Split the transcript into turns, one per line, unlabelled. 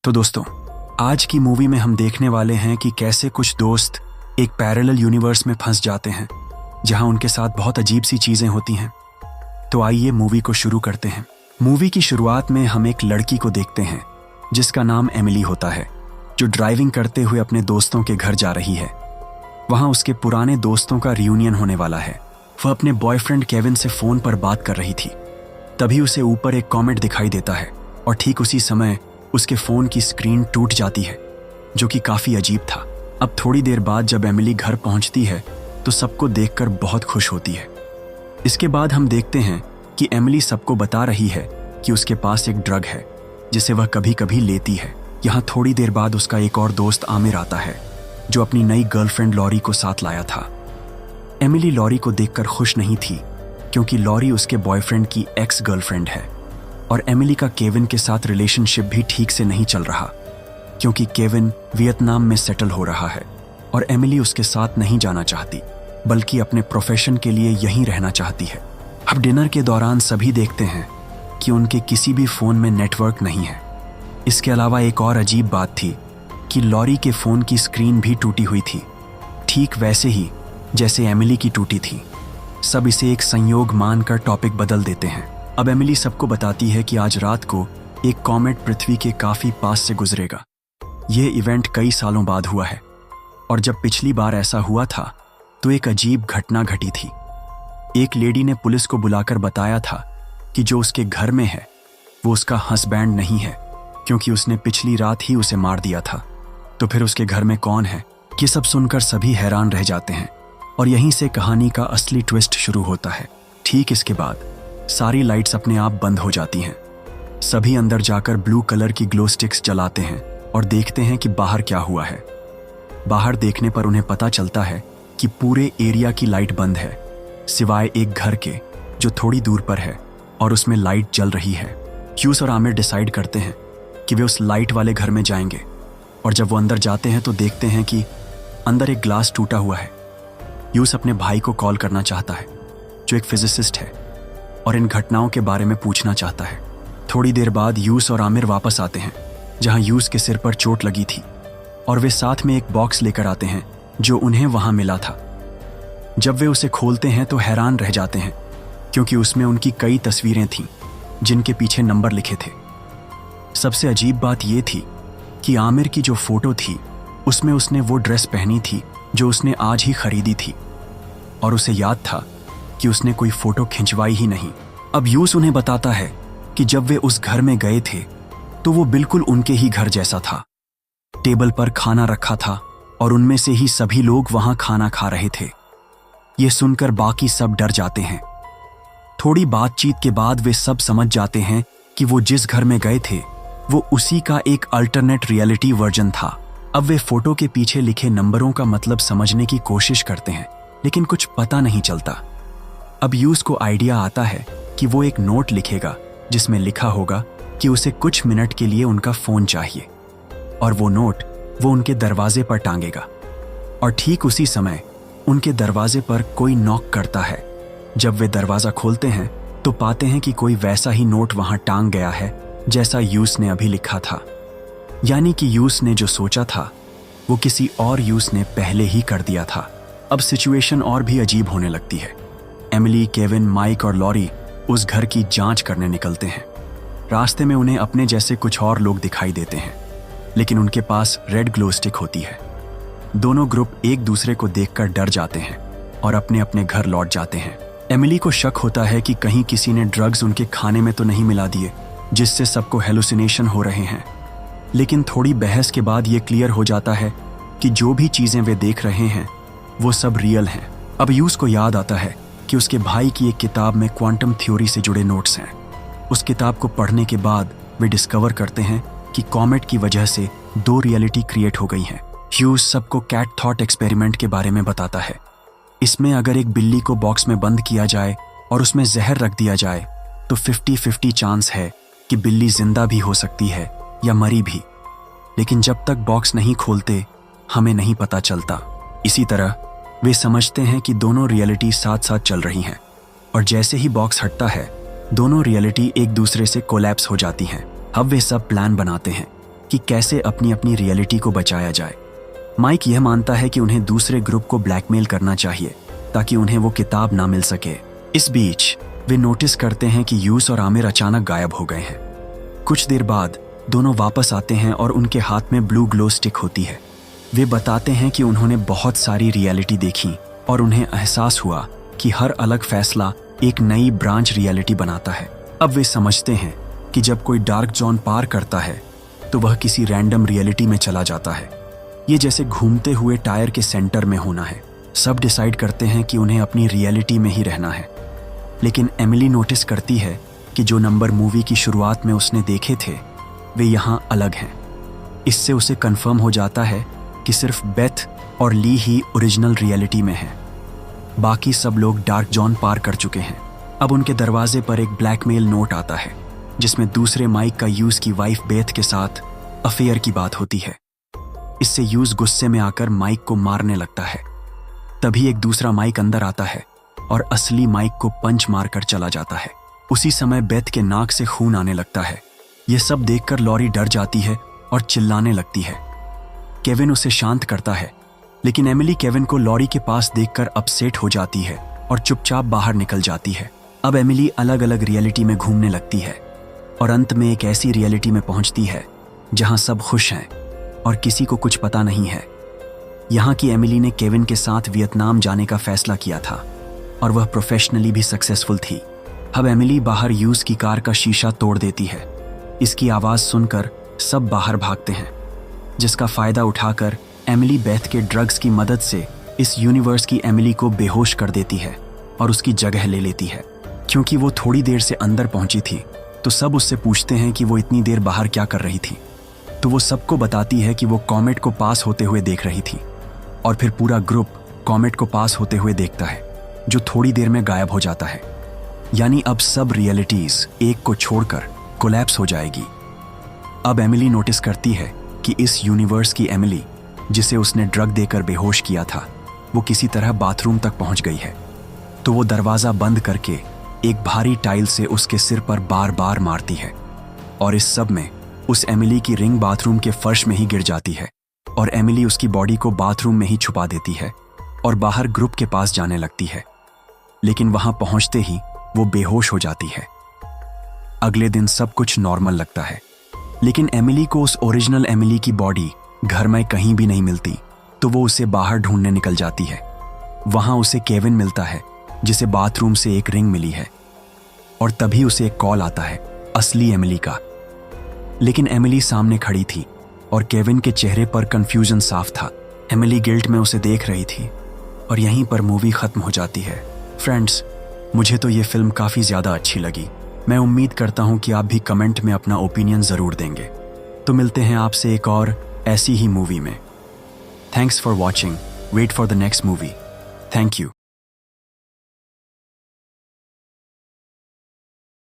तो दोस्तों, आज की मूवी में हम देखने वाले हैं कि कैसे कुछ दोस्त एक पैरेलल यूनिवर्स में फंस जाते हैं जहां उनके साथ बहुत अजीब सी चीजें होती हैं। तो आइए मूवी को शुरू करते हैं। मूवी की शुरुआत में हम एक लड़की को देखते हैं जिसका नाम एमिली होता है, जो ड्राइविंग करते हुए अपने दोस्तों के घर जा रही है। वहां उसके पुराने दोस्तों का रियूनियन होने वाला है। वह अपने बॉयफ्रेंड केविन से फोन पर बात कर रही थी। तभी उसे ऊपर एक कॉमेट दिखाई देता है और ठीक उसी समय उसके फोन की स्क्रीन टूट जाती है, जो कि काफी अजीब था। अब थोड़ी देर बाद जब एमिली घर पहुंचती है तो सबको देखकर बहुत खुश होती है। इसके बाद हम देखते हैं कि एमिली सबको बता रही है कि उसके पास एक ड्रग है जिसे वह कभी कभी लेती है। यहाँ थोड़ी देर बाद उसका एक और दोस्त आमिर आता है, जो अपनी नई गर्लफ्रेंड लॉरी को साथ लाया था। एमिली लॉरी को देखकर खुश नहीं थी, क्योंकि लॉरी उसके बॉयफ्रेंड की एक्स गर्लफ्रेंड है और एमिली का केविन के साथ रिलेशनशिप भी ठीक से नहीं चल रहा, क्योंकि केविन वियतनाम में सेटल हो रहा है और एमिली उसके साथ नहीं जाना चाहती, बल्कि अपने प्रोफेशन के लिए यहीं रहना चाहती है। अब डिनर के दौरान सभी देखते हैं कि उनके किसी भी फोन में नेटवर्क नहीं है। इसके अलावा एक और अजीब बात थी कि लॉरी के फोन की स्क्रीन भी टूटी हुई थी, ठीक वैसे ही जैसे एमिली की टूटी थी। सब इसे एक संयोग मानकर टॉपिक बदल देते हैं। अब एमिली सबको बताती है कि आज रात को एक कॉमेट पृथ्वी के काफी पास से गुजरेगा। यह इवेंट कई सालों बाद हुआ है और जब पिछली बार ऐसा हुआ था तो एक अजीब घटना घटी थी। एक लेडी ने पुलिस को बुलाकर बताया था कि जो उसके घर में है वो उसका हस्बैंड नहीं है, क्योंकि उसने पिछली रात ही उसे मार दिया था। तो फिर उसके घर में कौन है? ये सब सुनकर सभी हैरान रह जाते हैं और यहीं से कहानी का असली ट्विस्ट शुरू होता है। ठीक इसके बाद सारी लाइट्स अपने आप बंद हो जाती हैं। सभी अंदर जाकर ब्लू कलर की ग्लो स्टिक्स जलाते हैं और देखते हैं कि बाहर क्या हुआ है। बाहर देखने पर उन्हें पता चलता है कि पूरे एरिया की लाइट बंद है, सिवाय एक घर के जो थोड़ी दूर पर है और उसमें लाइट जल रही है। ह्यूस और आमिर डिसाइड करते हैं कि वे उस लाइट वाले घर में जाएंगे और जब वो अंदर जाते हैं तो देखते हैं कि अंदर एक ग्लास टूटा हुआ है। ह्यूस अपने भाई को कॉल करना चाहता है, जो एक फिजिसिस्ट है, और इन घटनाओं के बारे में पूछना चाहता है। थोड़ी देर बाद ह्यूस और आमिर वापस आते हैं, जहां ह्यूस के सिर पर चोट लगी थी, और वे साथ में एक बॉक्स लेकर आते हैं जो उन्हें वहां मिला था। जब वे उसे खोलते हैं तो हैरान रह जाते हैं, क्योंकि उसमें उनकी कई तस्वीरें थीं जिनके पीछे नंबर लिखे थे। सबसे अजीब बात यह थी कि आमिर की जो फोटो थी उसमें उसने वो ड्रेस पहनी थी जो उसने आज ही खरीदी थी, और उसे याद था कि उसने कोई फोटो खिंचवाई ही नहीं। अब ह्यूस उन्हें बताता है कि जब वे उस घर में गए थे तो वो बिल्कुल उनके ही घर जैसा था। टेबल पर खाना रखा था और उनमें से ही सभी लोग वहां खाना खा रहे थे। ये सुनकर बाकी सब डर जाते हैं। थोड़ी बातचीत के बाद वे सब समझ जाते हैं कि वो जिस घर में गए थे वो उसी का एक अल्टरनेट रियलिटी वर्जन था। अब वे फोटो के पीछे लिखे नंबरों का मतलब समझने की कोशिश करते हैं, लेकिन कुछ पता नहीं चलता। अब ह्यूस को आइडिया आता है कि वो एक नोट लिखेगा जिसमें लिखा होगा कि उसे कुछ मिनट के लिए उनका फोन चाहिए, और वो नोट वो उनके दरवाजे पर टांगेगा। और ठीक उसी समय उनके दरवाजे पर कोई नॉक करता है। जब वे दरवाजा खोलते हैं तो पाते हैं कि कोई वैसा ही नोट वहां टांग गया है जैसा ह्यूस ने अभी लिखा था। यानी कि ह्यूस ने जो सोचा था वो किसी और ह्यूस ने पहले ही कर दिया था। अब सिचुएशन और भी अजीब होने लगती है। एमिली, केविन, माइक और लॉरी उस घर की जांच करने निकलते हैं। रास्ते में उन्हें अपने जैसे कुछ और लोग दिखाई देते हैं, लेकिन उनके पास रेड ग्लो स्टिक होती है। दोनों ग्रुप एक दूसरे को देखकर डर जाते हैं और अपने अपने घर लौट जाते हैं। एमिली को शक होता है कि कहीं किसी ने ड्रग्स उनके खाने में तो नहीं मिला दिए, जिससे सबको हेलुसिनेशन हो रहे हैं। लेकिन थोड़ी बहस के बाद ये क्लियर हो जाता है कि जो भी चीजें वे देख रहे हैं वो सब रियल हैं। अब ह्यूस को याद आता है कि उसके भाई की एक किताब में क्वांटम थ्योरी से जुड़े नोट्स हैं। उस किताब को पढ़ने के बाद वे डिस्कवर करते हैं कि कॉमेट की वजह से दो रियलिटी क्रिएट हो गई हैं। ह्यूस सबको कैट थॉट एक्सपेरिमेंट के बारे में बताता है। इसमें अगर एक बिल्ली को बॉक्स में बंद किया जाए और उसमें जहर रख दिया जाए तो 50-50 चांस है कि बिल्ली जिंदा भी हो सकती है या मरी भी, लेकिन जब तक बॉक्स नहीं खोलते हमें नहीं पता चलता। इसी तरह वे समझते हैं कि दोनों रियलिटी साथ साथ चल रही हैं, और जैसे ही बॉक्स हटता है दोनों रियलिटी एक दूसरे से कोलैप्स हो जाती हैं। अब वे सब प्लान बनाते हैं कि कैसे अपनी अपनी रियलिटी को बचाया जाए। माइक यह मानता है कि उन्हें दूसरे ग्रुप को ब्लैकमेल करना चाहिए ताकि उन्हें वो किताब ना मिल सके। इस बीच वे नोटिस करते हैं कि यूस और आमिर अचानक गायब हो गए हैं। कुछ देर बाद दोनों वापस आते हैं और उनके हाथ में ब्लू ग्लो स्टिक होती है। वे बताते हैं कि उन्होंने बहुत सारी रियलिटी देखी और उन्हें एहसास हुआ कि हर अलग फैसला एक नई ब्रांच रियलिटी बनाता है। अब वे समझते हैं कि जब कोई डार्क जोन पार करता है तो वह किसी रैंडम रियलिटी में चला जाता है। ये जैसे घूमते हुए टायर के सेंटर में होना है। सब डिसाइड करते हैं कि उन्हें अपनी रियलिटी में ही रहना है, लेकिन एमिली नोटिस करती है कि जो नंबर मूवी की शुरुआत में उसने देखे थे वे यहाँ अलग हैं। इससे उसे कंफर्म हो जाता है कि सिर्फ बेथ और ली ही ओरिजिनल रियलिटी में हैं। बाकी सब लोग डार्क जोन पार कर चुके हैं। अब उनके दरवाजे पर एक ब्लैकमेल नोट आता है जिसमें दूसरे माइक का यूज की वाइफ बेथ के साथ अफेयर की बात होती है। इससे यूज गुस्से में आकर माइक को मारने लगता है। तभी एक दूसरा माइक अंदर आता है और असली माइक को पंच मारकर चला जाता है। उसी समय बेथ के नाक से खून आने लगता है। यह सब देखकर लॉरी डर जाती है और चिल्लाने लगती है। केविन उसे शांत करता है, लेकिन एमिली केविन को लॉरी के पास देखकर अपसेट हो जाती है और चुपचाप बाहर निकल जाती है। अब एमिली अलग अलग रियलिटी में घूमने लगती है और अंत में एक ऐसी रियलिटी में पहुंचती है जहां सब खुश हैं और किसी को कुछ पता नहीं है। यहाँ की एमिली ने केविन के साथ वियतनाम जाने का फैसला किया था और वह प्रोफेशनली भी सक्सेसफुल थी। अब एमिली बाहर यूज की कार का शीशा तोड़ देती है। इसकी आवाज सुनकर सब बाहर भागते हैं, जिसका फायदा उठाकर एमिली बेथ के ड्रग्स की मदद से इस यूनिवर्स की एमिली को बेहोश कर देती है और उसकी जगह ले लेती है। क्योंकि वो थोड़ी देर से अंदर पहुंची थी तो सब उससे पूछते हैं कि वो इतनी देर बाहर क्या कर रही थी। तो वो सबको बताती है कि वो कॉमेट को पास होते हुए देख रही थी और फिर पूरा ग्रुप कॉमेट को पास होते हुए देखता है जो थोड़ी देर में गायब हो जाता है। यानी अब सब रियलिटीज एक को छोड़कर कोलैप्स हो जाएगी। अब एमिली नोटिस करती है कि इस यूनिवर्स की एमिली जिसे उसने ड्रग देकर बेहोश किया था वो किसी तरह बाथरूम तक पहुंच गई है। तो वो दरवाजा बंद करके एक भारी टाइल से उसके सिर पर बार बार मारती है और इस सब में उस एमिली की रिंग बाथरूम के फर्श में ही गिर जाती है और एमिली उसकी बॉडी को बाथरूम में ही छुपा देती है और बाहर ग्रुप के पास जाने लगती है। लेकिन वहां पहुंचते ही वो बेहोश हो जाती है। अगले दिन सब कुछ नॉर्मल लगता है, लेकिन एमिली को उस ओरिजिनल एमिली की बॉडी घर में कहीं भी नहीं मिलती। तो वो उसे बाहर ढूंढने निकल जाती है। वहां उसे केविन मिलता है जिसे बाथरूम से एक रिंग मिली है और तभी उसे एक कॉल आता है असली एमिली का। लेकिन एमिली सामने खड़ी थी और केविन के चेहरे पर कंफ्यूजन साफ था। एमिली गिल्ट में उसे देख रही थी और यहीं पर मूवी खत्म हो जाती है। फ्रेंड्स, मुझे तो ये फिल्म काफ़ी ज़्यादा अच्छी लगी। मैं उम्मीद करता हूँ कि आप भी कमेंट में अपना ओपिनियन ज़रूर देंगे। तो मिलते हैं आपसे एक और ऐसी ही मूवी में। Thanks for watching. Wait for the next movie. Thank you.